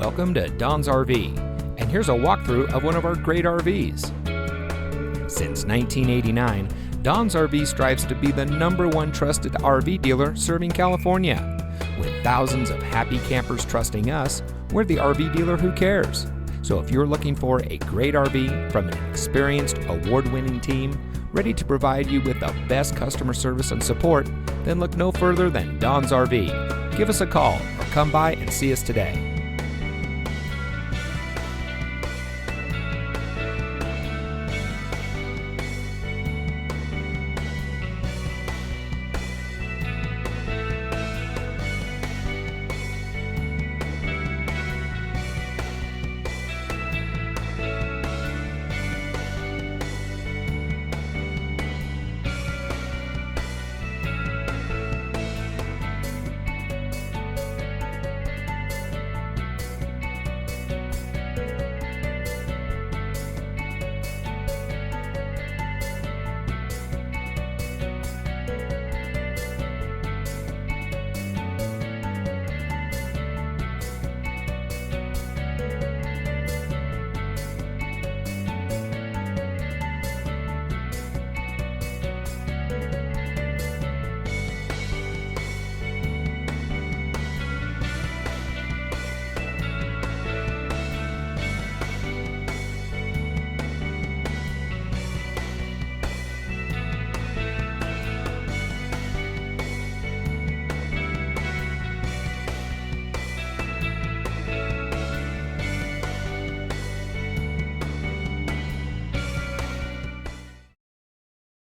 Welcome to Don's RV, and here's a walkthrough of one of our great RVs. Since 1989, Don's RV strives to be the #1 trusted RV dealer serving California. With thousands of happy campers trusting us, we're the RV dealer who cares. So if you're looking for a great RV from an experienced, award-winning team, ready to provide you with the best customer service and support, then look no further than Don's RV. Give us a call or come by and see us today.